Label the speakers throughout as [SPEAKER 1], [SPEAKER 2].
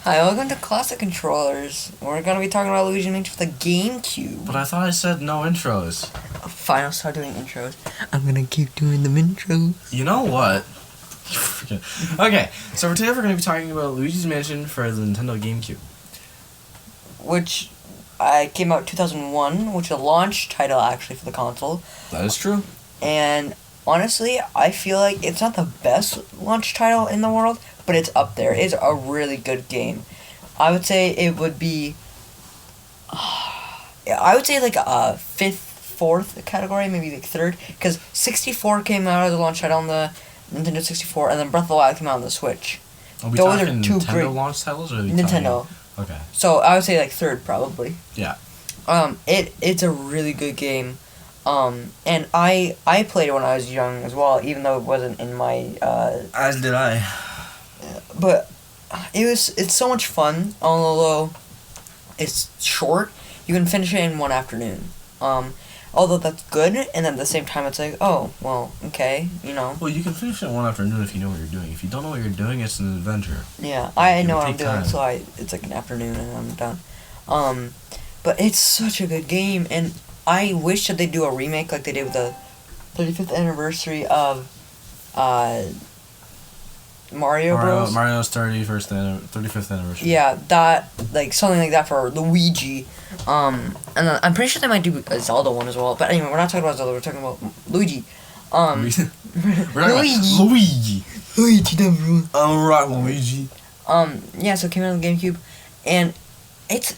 [SPEAKER 1] Hi, welcome to Classic Controllers. We're gonna be talking about Luigi Mansion for the Gamecube.
[SPEAKER 2] But I thought I said no intros.
[SPEAKER 1] Fine, I'll start doing intros. I'm gonna keep doing the intros.
[SPEAKER 2] You know what? Okay, so today we're going to be talking about Luigi's Mansion for the Nintendo GameCube.
[SPEAKER 1] Which came out 2001, which is a launch title actually for the console.
[SPEAKER 2] That is true.
[SPEAKER 1] And honestly, I feel like it's not the best launch title in the world, but it's up there. It's a really good game. I would say it would be... I would say like a fifth, fourth category, maybe like third, because 64 came out as a launch title on the Nintendo 64, and then Breath of the Wild came out on the Switch.
[SPEAKER 2] Are we
[SPEAKER 1] Those
[SPEAKER 2] talking
[SPEAKER 1] are two
[SPEAKER 2] Nintendo
[SPEAKER 1] great
[SPEAKER 2] launch titles? Or are we
[SPEAKER 1] Nintendo.
[SPEAKER 2] Okay.
[SPEAKER 1] So I would say like third probably.
[SPEAKER 2] Yeah.
[SPEAKER 1] It's a really good game. And I played it when I was young as well, even though it wasn't in my
[SPEAKER 2] As did I.
[SPEAKER 1] But it's so much fun, although it's short. You can finish it in one afternoon. Although that's good, and then at the same time it's like, oh, well, okay, you know.
[SPEAKER 2] Well, you can finish it in one afternoon if you know what you're doing. If you don't know what you're doing, it's an adventure.
[SPEAKER 1] Yeah, I know what I'm
[SPEAKER 2] take
[SPEAKER 1] doing,
[SPEAKER 2] time.
[SPEAKER 1] so it's like an afternoon and I'm done. But it's such a good game, and I wish that they'd do a remake like they did with the 35th anniversary of Mario Bros.
[SPEAKER 2] Mario's 35th anniversary.
[SPEAKER 1] Yeah, that, like, something like that for Luigi. And then I'm pretty sure they might do a Zelda one as well. But anyway, we're not talking about Zelda, we're talking about Luigi.
[SPEAKER 2] We're talking
[SPEAKER 1] Luigi.
[SPEAKER 2] about Luigi.
[SPEAKER 1] Luigi, number one.
[SPEAKER 2] Alright, Luigi.
[SPEAKER 1] Yeah, so it came out on the GameCube, and it's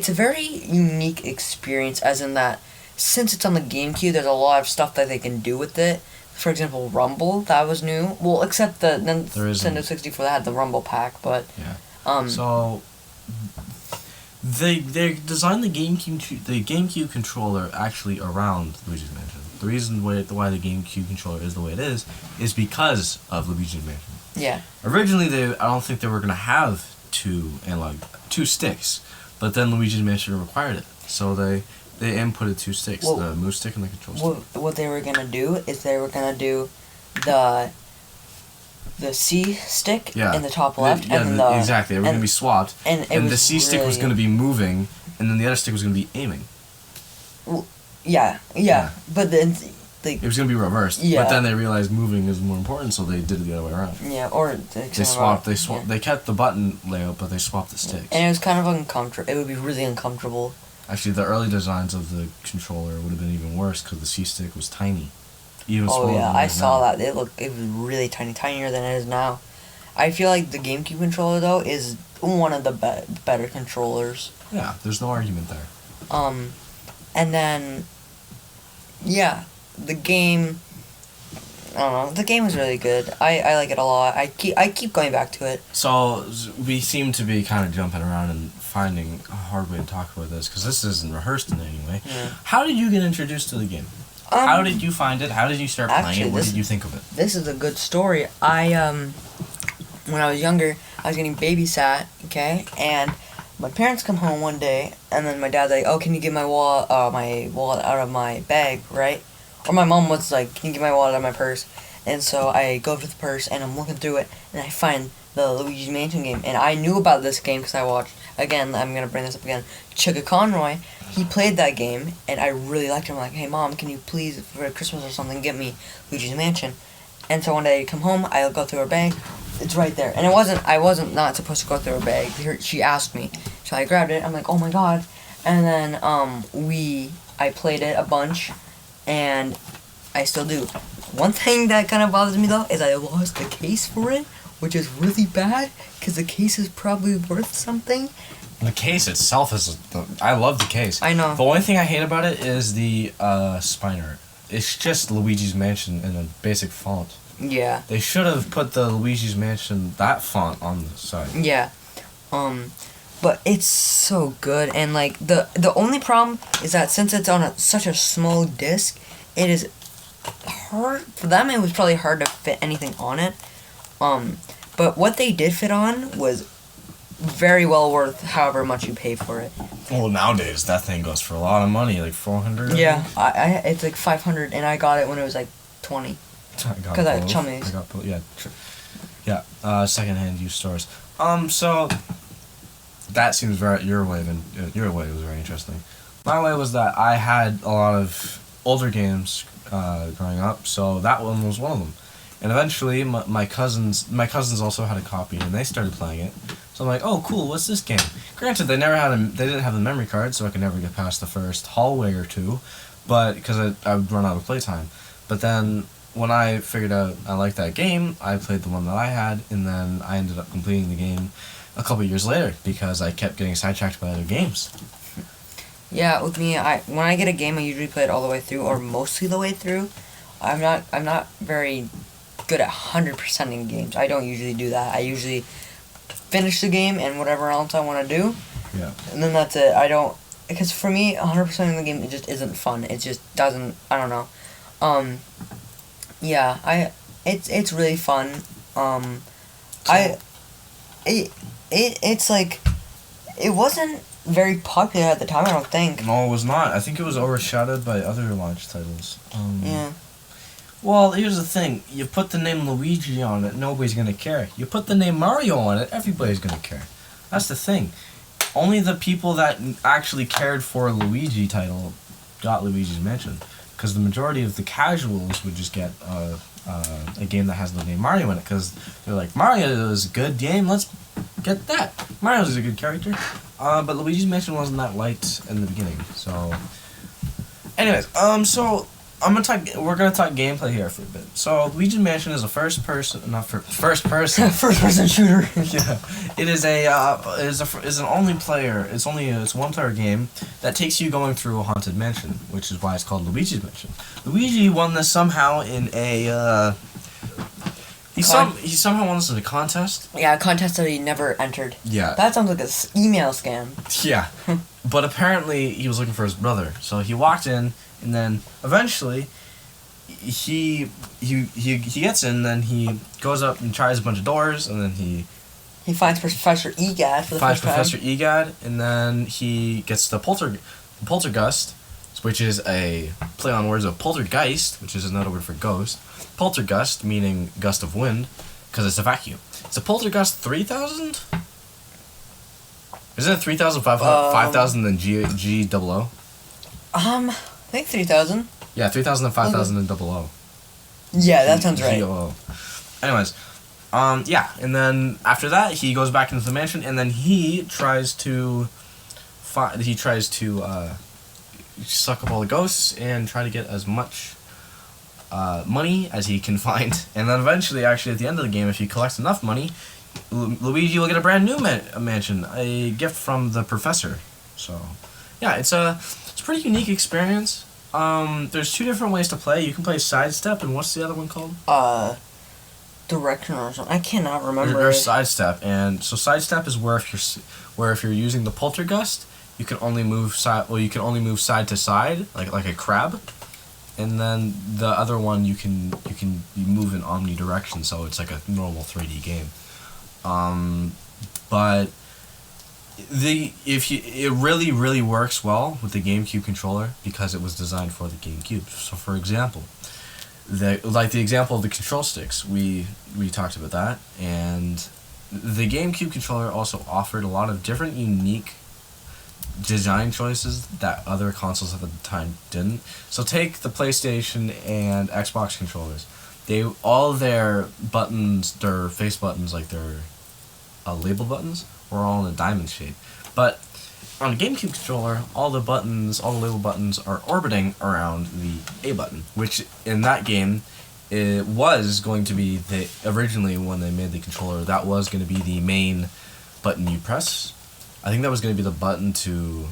[SPEAKER 1] a very unique experience, as in that since it's on the GameCube, there's a lot of stuff that they can do with it. For example, Rumble, that was new. Well, except the Nintendo 64 that had the Rumble pack, but
[SPEAKER 2] yeah. So they designed the GameCube controller actually around Luigi's Mansion. The reason why the GameCube controller is the way it is because of Luigi's Mansion.
[SPEAKER 1] Yeah.
[SPEAKER 2] Originally, I don't think they were gonna have two sticks, but then Luigi's Mansion required it, so they inputted two sticks, the move stick and the control stick.
[SPEAKER 1] What they were gonna do is they were gonna do the C stick in the top left, and then
[SPEAKER 2] exactly. They were gonna be swapped,
[SPEAKER 1] and
[SPEAKER 2] the C stick was gonna be moving, and then the other stick was gonna be aiming.
[SPEAKER 1] Well, yeah. But then
[SPEAKER 2] it was gonna be reversed.
[SPEAKER 1] Yeah.
[SPEAKER 2] But then they realized moving is more important, so they did it the other way around.
[SPEAKER 1] Yeah, or
[SPEAKER 2] they swapped. They kept the button layout, but they swapped the sticks.
[SPEAKER 1] And it was kind of uncomfortable. It would be really uncomfortable.
[SPEAKER 2] Actually, the early designs of the controller would have been even worse because the C stick was tiny, even smaller.
[SPEAKER 1] Oh yeah,
[SPEAKER 2] than
[SPEAKER 1] I saw that. It was really tiny, tinier than it is now. I feel like the GameCube controller though is one of the better controllers.
[SPEAKER 2] Yeah, there's no argument there.
[SPEAKER 1] And then, yeah, the game. I don't know. The game was really good. I like it a lot. I keep going back to it.
[SPEAKER 2] So we seem to be kind of jumping around and finding a hard way to talk about this because this isn't rehearsed in any way.
[SPEAKER 1] Yeah.
[SPEAKER 2] How did you get introduced to the game? How did you find it? How did you start playing it? What did you think of it?
[SPEAKER 1] This is a good story. When I was younger, I was getting babysat. Okay, and my parents come home one day, and then my dad's like, "Oh, can you get my wallet out of my bag, right?" Or my mom was like, "Can you get my wallet out of my purse?" And so I go to the purse, and I'm looking through it, and I find the Luigi's Mansion game. And I knew about this game because I watched, again, I'm going to bring this up again, Chugga Conroy. He played that game, and I really liked it. I'm like, "Hey, Mom, can you please, for Christmas or something, get me Luigi's Mansion?" And so one day I come home, I'll go through her bag, it's right there. And I wasn't not supposed to go through her bag. She asked me. So I grabbed it, I'm like, "Oh my god." And then I played it a bunch, and I still do. One thing that kind of bothers me though is I lost the case for it, which is really bad because the case is probably worth something.
[SPEAKER 2] The case itself is. I love the case.
[SPEAKER 1] I know.
[SPEAKER 2] The only thing I hate about it is the spine art. It's just Luigi's Mansion in a basic font.
[SPEAKER 1] Yeah.
[SPEAKER 2] They should have put the Luigi's Mansion that font on the side.
[SPEAKER 1] Yeah. But it's so good, and like the only problem is that since it's on such a small disc, it is hard for them. It was probably hard to fit anything on it. But what they did fit on was very well worth however much you pay for it.
[SPEAKER 2] Well, nowadays that thing goes for a lot of money, like $400.
[SPEAKER 1] Yeah, it's like $500, and I got it when it was like $20. Because I chummies.
[SPEAKER 2] I got both. Yeah, secondhand used stores. So that seems very your way was very interesting. My way was that I had a lot of older games growing up, so that one was one of them. And eventually, my cousins also had a copy, and they started playing it. So I'm like, oh, cool, what's this game? Granted, they didn't have the memory card, so I could never get past the first hallway or two, but because I would run out of playtime. But then when I figured out I liked that game, I played the one that I had, and then I ended up completing the game a couple years later because I kept getting sidetracked by other games.
[SPEAKER 1] Yeah, with me, when I get a game, I usually play it all the way through, or mostly the way through. I'm not very good at 100%ing games. I don't usually do that. I usually finish the game and whatever else I want to do.
[SPEAKER 2] Yeah.
[SPEAKER 1] And then that's it. I don't, because for me, 100%ing the game, it just isn't fun. It just doesn't, I don't know. Yeah, it's really fun. It's like, it wasn't very popular at the time, I don't think.
[SPEAKER 2] No, it was not. I think it was overshadowed by other launch titles.
[SPEAKER 1] Yeah.
[SPEAKER 2] Well, here's the thing. You put the name Luigi on it, nobody's gonna care. You put the name Mario on it, everybody's gonna care. That's the thing. Only the people that actually cared for a Luigi title got Luigi's Mansion. Because the majority of the casuals would just get a game that has the name Mario in it. Because they're like, Mario is a good game, let's get that. Mario's a good character. But Luigi's Mansion wasn't that liked in the beginning. So, anyways, so we're gonna talk gameplay here for a bit. So Luigi's Mansion is a first person
[SPEAKER 1] shooter.
[SPEAKER 2] Yeah, it is is an only player. It's a one player game that takes you going through a haunted mansion, which is why it's called Luigi's Mansion. Luigi won this somehow in a he somehow won this in a contest.
[SPEAKER 1] Yeah, a contest that he never entered.
[SPEAKER 2] Yeah,
[SPEAKER 1] that sounds like an email scam.
[SPEAKER 2] Yeah, but apparently he was looking for his brother, so he walked in. And then eventually, he gets in. Then he goes up and tries a bunch of doors, and then he
[SPEAKER 1] finds Professor Egad for the first time.
[SPEAKER 2] Professor Egad, and then he gets the poltergust, which is a play on words of poltergeist, which is another word for ghost. Poltergust meaning gust of wind, because it's a vacuum. It's a poltergust 3,000. Isn't it 3,500, 5,000 then G00?
[SPEAKER 1] I think 3,000.
[SPEAKER 2] Yeah, 3,000 and 5,000 and 00.
[SPEAKER 1] Yeah, that sounds right.
[SPEAKER 2] G-O-O. Anyways, yeah, and then after that he goes back into the mansion, and then he tries to suck up all the ghosts and try to get as much money as he can find, and then eventually, actually, at the end of the game, if he collects enough money, Luigi will get a brand new mansion, a gift from the professor. So, yeah, it's a pretty unique experience. There's two different ways to play. You can play Sidestep, and what's the other one called?
[SPEAKER 1] Direction or something. I cannot remember.
[SPEAKER 2] There's Sidestep, and so Sidestep is where if you're using the poltergust, you can only move side to side like a crab, and then the other one you move in omnidirection, so it's like a normal 3D game. But it really works well with the GameCube controller because it was designed for the GameCube. So for example, the example of the control sticks, we talked about that, and the GameCube controller also offered a lot of different unique design choices that other consoles at the time didn't. So take the PlayStation and Xbox controllers. All their buttons, their face buttons, like their label buttons, were all in a diamond shape. But on a GameCube controller, all the label buttons are orbiting around the A button, which in that game, it was going to be originally when they made the controller, that was going to be the main button you press. I think that was going to be the button to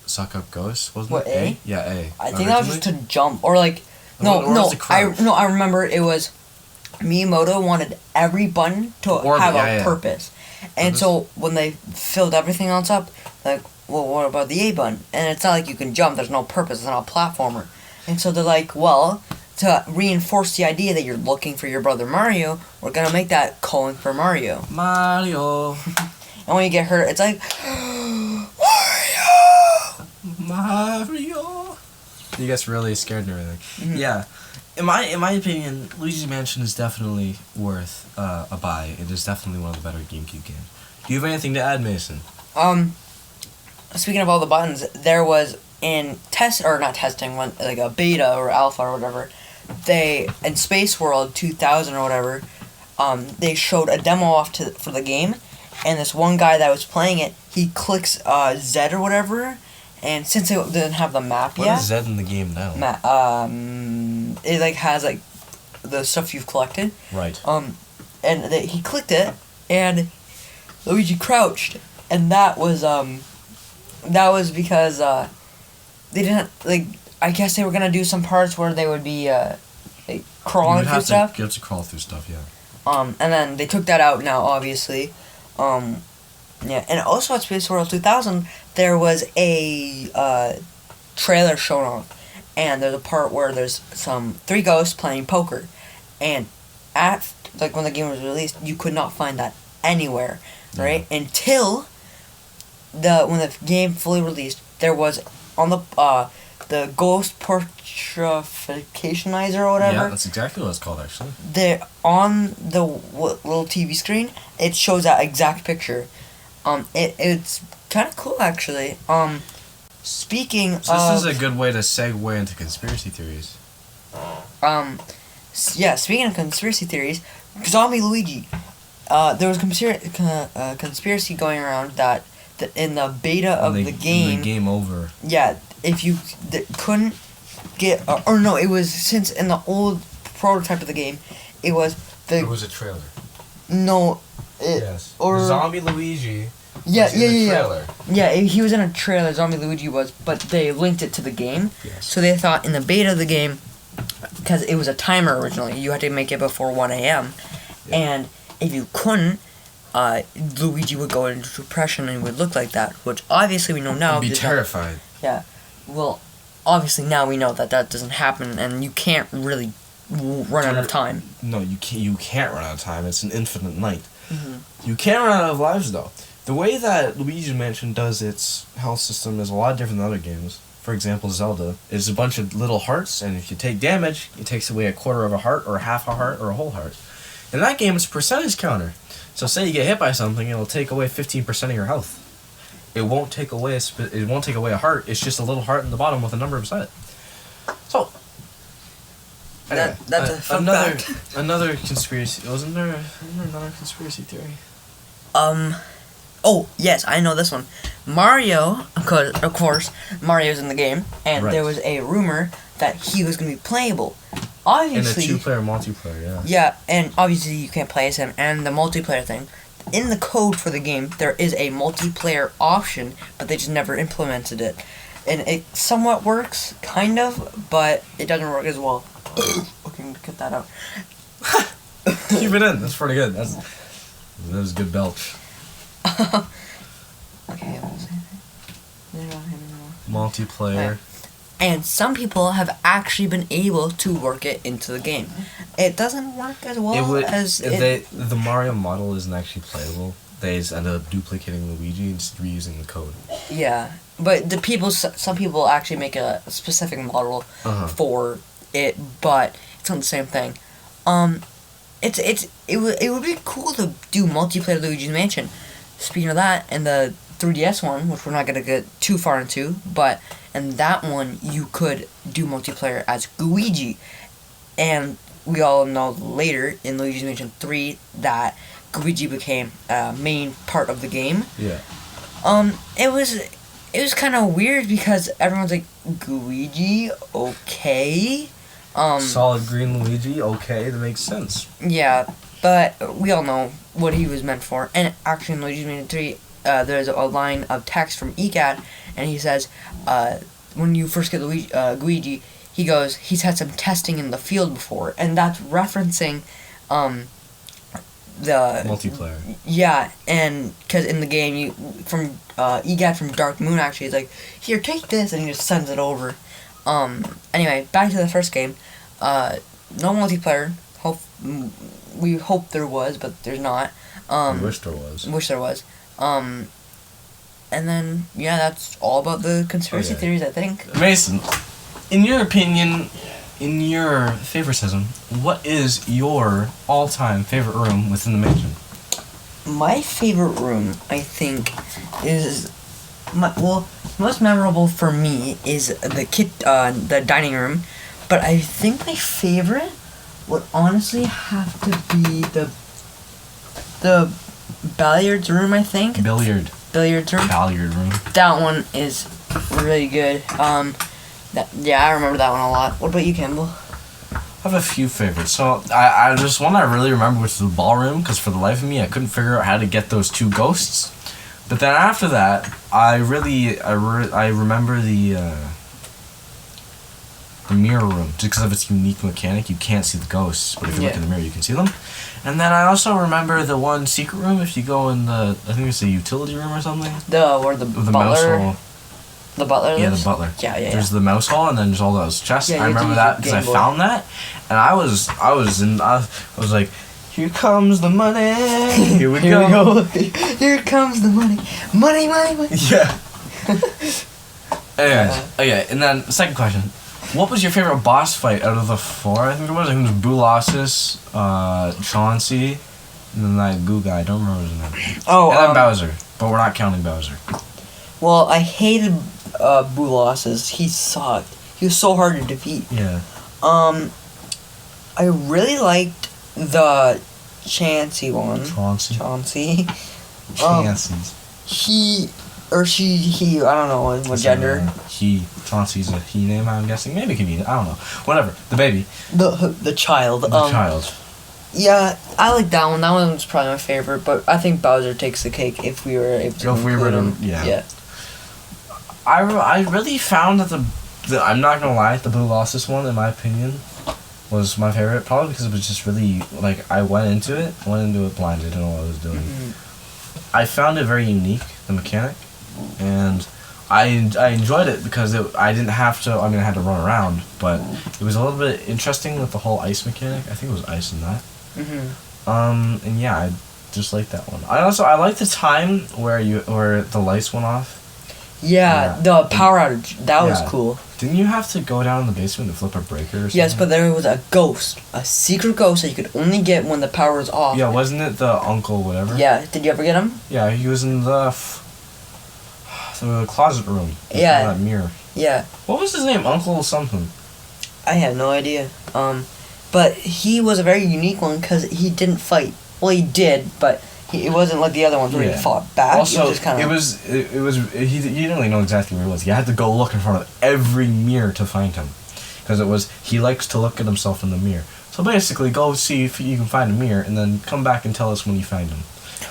[SPEAKER 2] suck up ghosts, wasn't
[SPEAKER 1] it?
[SPEAKER 2] A? Yeah, A.
[SPEAKER 1] I think that was just to jump, or like I remember it was Miyamoto wanted every button to have a purpose. And so when they filled everything else up, like, well, what about the A button? And it's not like you can jump, there's no purpose, it's not a platformer. And so they're like, well, to reinforce the idea that you're looking for your brother Mario, we're gonna make that calling for Mario.
[SPEAKER 2] Mario.
[SPEAKER 1] And when you get hurt, it's like,
[SPEAKER 2] Mario. He gets really scared and everything. Mm-hmm. Yeah. In my opinion, Luigi's Mansion is definitely worth a buy. It is definitely one of the better GameCube games. Do you have anything to add, Mason?
[SPEAKER 1] Speaking of all the buttons, there was in test or not testing, one like a beta or alpha or whatever. They in Space World 2000 or whatever. They showed a demo off for the game, and this one guy that was playing it, he clicks Z or whatever, and since it didn't have the map
[SPEAKER 2] What
[SPEAKER 1] yet.
[SPEAKER 2] is Z in the game now?
[SPEAKER 1] It like has like the stuff you've collected.
[SPEAKER 2] Right.
[SPEAKER 1] And he clicked it, and Luigi crouched, and that was because they didn't like. I guess they were gonna do some parts where they would be like crawling through stuff.
[SPEAKER 2] You have to crawl through stuff, yeah.
[SPEAKER 1] And then they took that out now, obviously. Yeah, and also at Space World 2000, there was a trailer shown off, and there's a part where there's three ghosts playing poker, and when the game was released, you could not find that anywhere, right?
[SPEAKER 2] Yeah.
[SPEAKER 1] Until when the game fully released, there was on the ghost portrificationizer or whatever.
[SPEAKER 2] Yeah, that's exactly what it's called, actually.
[SPEAKER 1] There on the little TV screen, it shows that exact picture. It's kind of cool actually. Speaking
[SPEAKER 2] so this is a good way to segue into conspiracy theories.
[SPEAKER 1] Yeah, speaking of conspiracy theories, Zombie Luigi. There was conspiracy going around that in the beta of the game.
[SPEAKER 2] In the game over.
[SPEAKER 1] Yeah, if you couldn't get or no, it was since in the old prototype of the game, it was
[SPEAKER 2] It was a trailer.
[SPEAKER 1] No.
[SPEAKER 2] Yes.
[SPEAKER 1] Or
[SPEAKER 2] Zombie Luigi.
[SPEAKER 1] Yeah,
[SPEAKER 2] was in the trailer.
[SPEAKER 1] Yeah, he was in a trailer. Zombie Luigi was, but they linked it to the game.
[SPEAKER 2] Yes.
[SPEAKER 1] So they thought in the beta of the game, because it was a timer originally, you had to make it before 1 a.m.
[SPEAKER 2] Yeah.
[SPEAKER 1] And if you couldn't, Luigi would go into depression and would look like that. Which obviously we know now.
[SPEAKER 2] He'd be terrified.
[SPEAKER 1] Yeah. Well, obviously now we know that doesn't happen, and you can't really run out of time.
[SPEAKER 2] No, you can't. You can't run out of time. It's an infinite night.
[SPEAKER 1] Mm-hmm.
[SPEAKER 2] You can't run out of lives though. The way that Luigi's Mansion does its health system is a lot different than other games. For example, Zelda is a bunch of little hearts, and if you take damage, it takes away a quarter of a heart, or half a heart, or a whole heart. In that game, it's a percentage counter. So say you get hit by something, it'll take away 15% of your health. It won't take away a heart. It's just a little heart in the bottom with a number beside it. So anyway,
[SPEAKER 1] That's a fun fact.
[SPEAKER 2] Another conspiracy. Wasn't there another conspiracy theory?
[SPEAKER 1] Oh, yes, I know this one. Mario, of course, Mario's in the game, and
[SPEAKER 2] Right.
[SPEAKER 1] there was a rumor that he was going to be playable. Obviously,
[SPEAKER 2] In a two-player multiplayer, yeah.
[SPEAKER 1] yeah, and obviously you can't play as him, and the multiplayer thing. In the code for the game, there is a multiplayer option, but they just never implemented it. And it somewhat works, kind of, but it doesn't work as well. Okay, cut that out.
[SPEAKER 2] Keep it in. That's pretty good. That was a good belch.
[SPEAKER 1] Okay, what was I
[SPEAKER 2] Multiplayer.
[SPEAKER 1] And some people have actually been able to work it into the game. It doesn't work as well
[SPEAKER 2] The Mario model isn't actually playable. They just end up duplicating Luigi and just reusing the code.
[SPEAKER 1] Yeah, but some people actually make a specific model for it, but it's not the same thing. It would be cool to do multiplayer Luigi's Mansion. Speaking of that, and the 3DS one, which we're not gonna get too far into, but in that one you could do multiplayer as Luigi, and we all know later in Luigi's Mansion 3 that Luigi became a main part of the game.
[SPEAKER 2] Yeah.
[SPEAKER 1] It was kind of weird because everyone's like, Luigi, okay.
[SPEAKER 2] Solid green Luigi, okay, that makes sense.
[SPEAKER 1] Yeah, but we all know what he was meant for. And actually, in Luigi's Mansion 3, there's a line of text from EGAT, and he says, when you first get Luigi, he goes, he's had some testing in the field before, and that's referencing the
[SPEAKER 2] multiplayer.
[SPEAKER 1] Yeah, and because in the game, EGAT from Dark Moon actually is like, here, take this, and he just sends it over. Anyway, back to the first game. No multiplayer. We hope there was, but there's not.
[SPEAKER 2] I wish there was.
[SPEAKER 1] And then, yeah, that's all about the conspiracy theories, I think.
[SPEAKER 2] Mason, in your opinion, in your favoritism, what is your all-time favorite room within the mansion?
[SPEAKER 1] My favorite room, I think, is most memorable for me is the dining room, but I think my favorite would honestly have to be the billiards room. I think
[SPEAKER 2] Billiards room.
[SPEAKER 1] That one is really good. I remember that one a lot. What about you, Campbell?
[SPEAKER 2] I have a few favorites. So I just one I really remember was the ballroom, because for the life of me I couldn't figure out how to get those two ghosts. But then after that, I remember the mirror room, just because of its unique mechanic. You can't see the ghosts, but if you look in the mirror, you can see them. And then I also remember the one secret room. If you go in I think it's a utility room or something.
[SPEAKER 1] Where the
[SPEAKER 2] mouse
[SPEAKER 1] butler.
[SPEAKER 2] hole.
[SPEAKER 1] The butler.
[SPEAKER 2] Yeah,
[SPEAKER 1] lives?
[SPEAKER 2] the butler.
[SPEAKER 1] Yeah.
[SPEAKER 2] There's the mouse hall, and then there's all those chests.
[SPEAKER 1] Yeah,
[SPEAKER 2] I remember that because I found that, and I was like, here comes the money. Here we go.
[SPEAKER 1] Here comes the money. Money.
[SPEAKER 2] Yeah. Okay, and then second question. What was your favorite boss fight out of the four? I think it was Boolossus, Chauncey, and then that goo guy. I don't remember his name.
[SPEAKER 1] Oh,
[SPEAKER 2] and then Bowser, but we're not counting Bowser.
[SPEAKER 1] Well, I hated Boolossus. He sucked. He was so hard to defeat.
[SPEAKER 2] Yeah.
[SPEAKER 1] I really liked the Chansey one.
[SPEAKER 2] Chauncey.
[SPEAKER 1] Chancy's. He, I don't know what gender.
[SPEAKER 2] Chauncey's a he name, I'm guessing. Maybe it could be, I don't know. Whatever. The baby.
[SPEAKER 1] The child.
[SPEAKER 2] The child.
[SPEAKER 1] Yeah, I like that one. That one was probably my favorite, but I think Bowser takes the cake if we were able to include him. Yeah.
[SPEAKER 2] I really found that the I'm not gonna lie, the Boolossus one, in my opinion, was my favorite. Probably because it was just really, like, I went into it blind. I didn't know what I was doing.
[SPEAKER 1] Mm-hmm.
[SPEAKER 2] I found it very unique, the mechanic, and I enjoyed it because I didn't have to. I mean, I had to run around, but it was a little bit interesting with the whole ice mechanic. I think it was ice in that. And yeah, I just like that one. I like the time where the lights went off.
[SPEAKER 1] Yeah, the power outage. That was cool.
[SPEAKER 2] Didn't you have to go down in the basement to flip a breaker or something?
[SPEAKER 1] Yes, but there was a secret ghost that you could only get when the power was off.
[SPEAKER 2] Yeah, wasn't it the uncle whatever?
[SPEAKER 1] Yeah, did you ever get him?
[SPEAKER 2] Yeah, he was in the closet room.
[SPEAKER 1] Yeah.
[SPEAKER 2] That mirror.
[SPEAKER 1] Yeah.
[SPEAKER 2] What was his name? Uncle something.
[SPEAKER 1] I have no idea. But he was a very unique one because he didn't fight. Well, he did, but it wasn't like the other ones where he fought back.
[SPEAKER 2] Also,
[SPEAKER 1] he
[SPEAKER 2] he didn't really know exactly where he was. You had to go look in front of every mirror to find him, because he likes to look at himself in the mirror. So basically, go see if you can find a mirror, and then come back and tell us when you find him.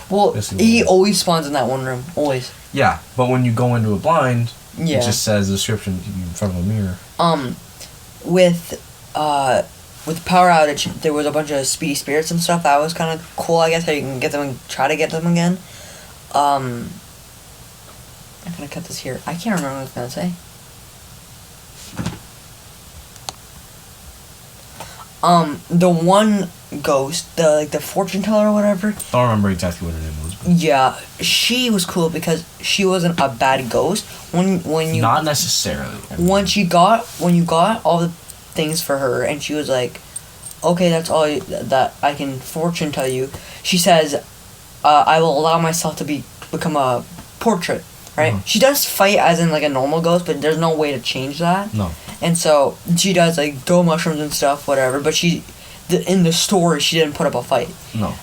[SPEAKER 1] Well, he always spawns in that one room, always.
[SPEAKER 2] Yeah, but when you go into a blind, it just says the description in front of a mirror.
[SPEAKER 1] With power outage, there was a bunch of speedy spirits and stuff. That was kind of cool, I guess, how you can get them and try to get them again. I'm gonna cut this here. I can't remember what I was gonna say. The one ghost, the fortune teller or whatever.
[SPEAKER 2] Don't remember exactly what her name was.
[SPEAKER 1] Yeah, she was cool because she wasn't a bad ghost. When you
[SPEAKER 2] not necessarily.
[SPEAKER 1] When you got all the things for her, and she was like, "Okay, that's all that I can fortune tell you." She says, "I will allow myself to become a portrait." Right? She does fight as in like a normal ghost, but there's no way to change that.
[SPEAKER 2] No.
[SPEAKER 1] And so she does like go mushrooms and stuff, whatever. But in the story, she didn't put up a fight.
[SPEAKER 2] No.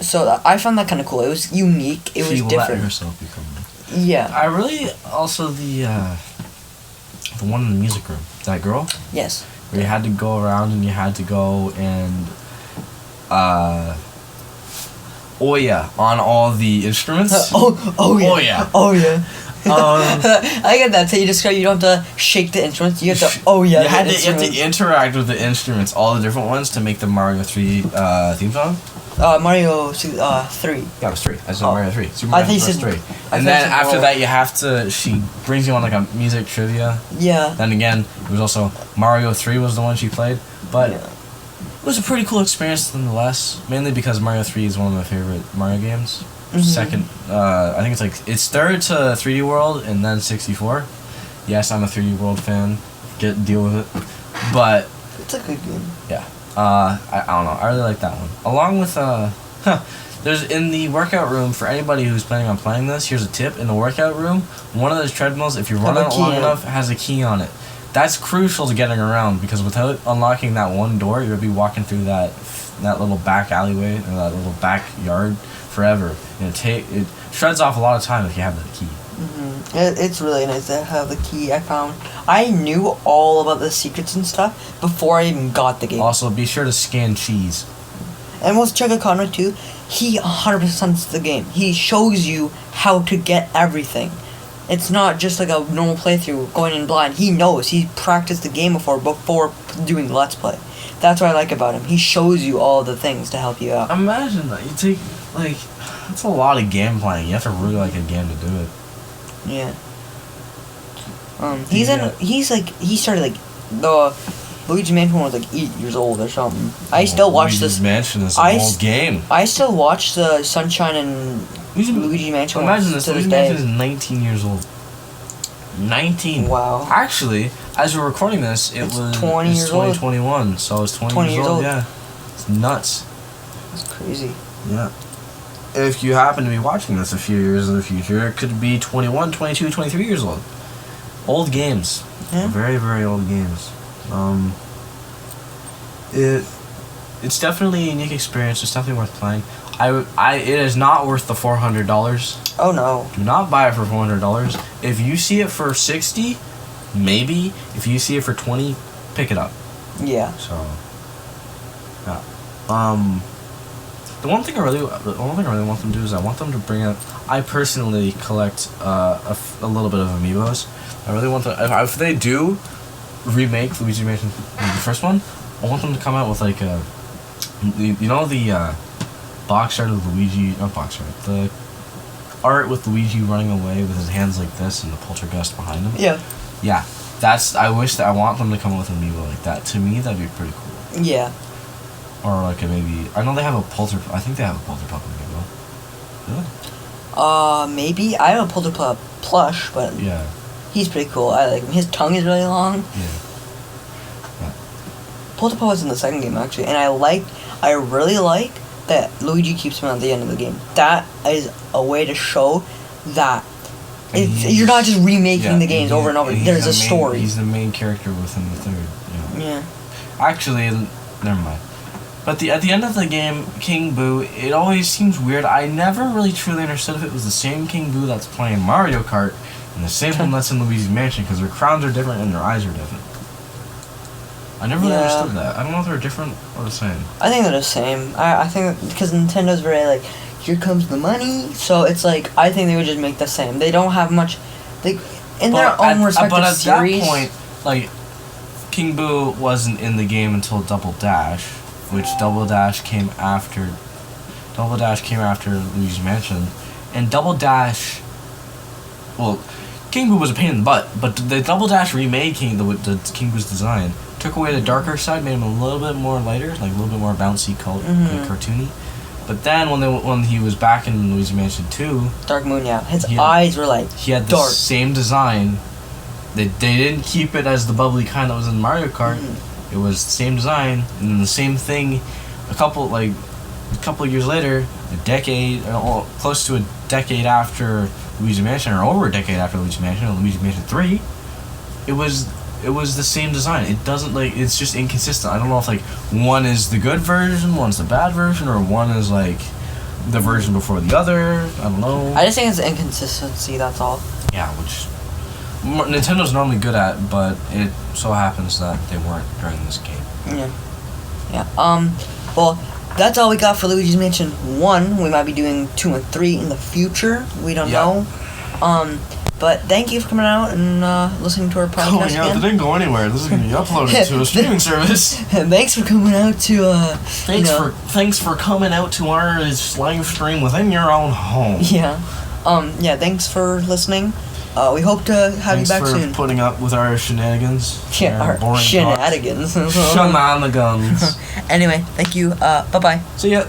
[SPEAKER 1] So I found that kind of cool. It was unique. It was different.
[SPEAKER 2] She let herself become.
[SPEAKER 1] Yeah.
[SPEAKER 2] I really also the one in the music room. That girl.
[SPEAKER 1] Yes.
[SPEAKER 2] Where you had to go around and you had to go and on all the instruments.
[SPEAKER 1] Oh yeah. I get that. So you don't have to shake the instruments. You have to.
[SPEAKER 2] You have to interact with the instruments, all the different ones, to make the Mario 3 theme song.
[SPEAKER 1] Mario 3.
[SPEAKER 2] Yeah, it was 3. I said Mario 3. Super Mario Bros. 3. And then after that, you have to. She brings you on like a music trivia.
[SPEAKER 1] Yeah.
[SPEAKER 2] Then again, it was also Mario 3 was the one she played, but. Yeah. It was a pretty cool experience nonetheless, mainly because Mario 3 is one of my favorite Mario games. Mm-hmm. Second, I think it's third to 3D World and then 64. Yes, I'm a 3D World fan. Deal with it. But
[SPEAKER 1] it's a good game.
[SPEAKER 2] Yeah. I don't know. I really like that one. Along with There's in the workout room for anybody who's planning on playing this. Here's a tip: in the workout room, one of those treadmills, if you run
[SPEAKER 1] Have a
[SPEAKER 2] out
[SPEAKER 1] key
[SPEAKER 2] long
[SPEAKER 1] in it.
[SPEAKER 2] enough, has a key on it. That's crucial to getting around because without unlocking that one door, you'll be walking through that little back alleyway or that little backyard forever. And it shreds off a lot of time if you have that key.
[SPEAKER 1] It's really nice to have the key. I knew all about the secrets and stuff before I even got the game.
[SPEAKER 2] Also, be sure to scan cheese.
[SPEAKER 1] And with Chugga Conway too, he 100% the game. He shows you how to get everything. It's not just like a normal playthrough going in blind. He knows. He practiced the game before doing Let's Play. That's what I like about him. He shows you all the things to help you out.
[SPEAKER 2] Imagine that. You take, like, that's a lot of game playing. You have to really like a game to do it.
[SPEAKER 1] Yeah. He started like the Luigi Mansion when I was like 8 years old or something. I still watch
[SPEAKER 2] Luigi's
[SPEAKER 1] this.
[SPEAKER 2] Mansion is an old game.
[SPEAKER 1] I still watch the Sunshine and Luigi Mansion.
[SPEAKER 2] Imagine this.
[SPEAKER 1] To this
[SPEAKER 2] Luigi
[SPEAKER 1] day.
[SPEAKER 2] Mansion is 19 years old. 19.
[SPEAKER 1] Wow.
[SPEAKER 2] Actually, as we're recording this,
[SPEAKER 1] It's
[SPEAKER 2] was
[SPEAKER 1] 20 years old.
[SPEAKER 2] 2021, so it's 20 years old. Yeah. It's nuts.
[SPEAKER 1] That's crazy.
[SPEAKER 2] Yeah. If you happen to be watching this a few years in the future, it could be 21, 22, 23 years old. Old games.
[SPEAKER 1] Yeah.
[SPEAKER 2] Very, very old games. It's definitely a unique experience. It's definitely worth playing. It is not worth the $400.
[SPEAKER 1] Oh no.
[SPEAKER 2] Do not buy it for $400. If you see it for 60, maybe. If you see it for 20, pick it up.
[SPEAKER 1] Yeah.
[SPEAKER 2] So, yeah. The one thing I really want them to do is I want them to bring out. I personally collect a little bit of amiibos. I really want to. If they do remake Luigi Mansion, the first one, I want them to come out with like a, the box art of Luigi, not box art, the art with Luigi running away with his hands like this and the poltergeist behind him.
[SPEAKER 1] Yeah.
[SPEAKER 2] Yeah, I want them to come out with an amiibo like that. To me, that'd be pretty cool.
[SPEAKER 1] Yeah.
[SPEAKER 2] Or like I know they have a I think they have a Polterpup amiibo. Really?
[SPEAKER 1] Maybe. I have a Polterpup plush, but
[SPEAKER 2] Yeah.
[SPEAKER 1] he's pretty cool. I like him. His tongue is really long.
[SPEAKER 2] Yeah.
[SPEAKER 1] Polterpup was in the second game actually, and I really like that Luigi keeps him at the end of the game. That is a way to show that you're not just remaking the games over and over. There's a story.
[SPEAKER 2] He's the main character within the third.
[SPEAKER 1] Yeah.
[SPEAKER 2] Actually, never mind. But at the end of the game, King Boo, it always seems weird. I never really truly understood if it was the same King Boo that's playing Mario Kart and the same one that's in Luigi's Mansion, because their crowns are different and their eyes are different. I never really understood that. I don't know if they're different or the same.
[SPEAKER 1] I think they're the same. I think because Nintendo's very like, here comes the money, so it's like I think they would just make the same. They don't have much, in their own respective series.
[SPEAKER 2] That point, like, King Boo wasn't in the game until Double Dash, which Double Dash came after Luigi's Mansion, and Double Dash. Well, King Boo was a pain in the butt, but the Double Dash remade King Boo's design took away the darker side, made him a little bit more lighter, like a little bit more bouncy, cartoony. But then when he was back in Luigi's Mansion 2,
[SPEAKER 1] Dark Moon, yeah, his eyes were like
[SPEAKER 2] he had the
[SPEAKER 1] dark.
[SPEAKER 2] same design. They didn't keep it as the bubbly kind that was in Mario Kart. It was the same design, and then the same thing. A couple of years later, close to a decade after Luigi's Mansion, or over a decade after Luigi's Mansion, and Luigi's Mansion 3, it was the same design. It doesn't it's just inconsistent. I don't know if one is the good version, one's the bad version, or one is the version before the other. I don't know.
[SPEAKER 1] I just think it's inconsistency. That's all.
[SPEAKER 2] Yeah, which Nintendo's normally good at, but it so happens that they weren't during this game.
[SPEAKER 1] Yeah. Well, that's all we got for Luigi's Mansion 1. We might be doing 2 and 3 in the future. We don't know. But thank you for coming out and listening to our podcast again.
[SPEAKER 2] They didn't go anywhere. This is going to be uploaded to a streaming service.
[SPEAKER 1] Thanks for coming out to
[SPEAKER 2] Thanks for coming out to our live stream within your own home.
[SPEAKER 1] Yeah. Thanks for listening. We hope to have you back soon.
[SPEAKER 2] Thanks for putting up with our shenanigans.
[SPEAKER 1] Yeah, our
[SPEAKER 2] boring
[SPEAKER 1] shenanigans.
[SPEAKER 2] Shenanigans.
[SPEAKER 1] Anyway, thank you. Bye-bye.
[SPEAKER 2] See ya.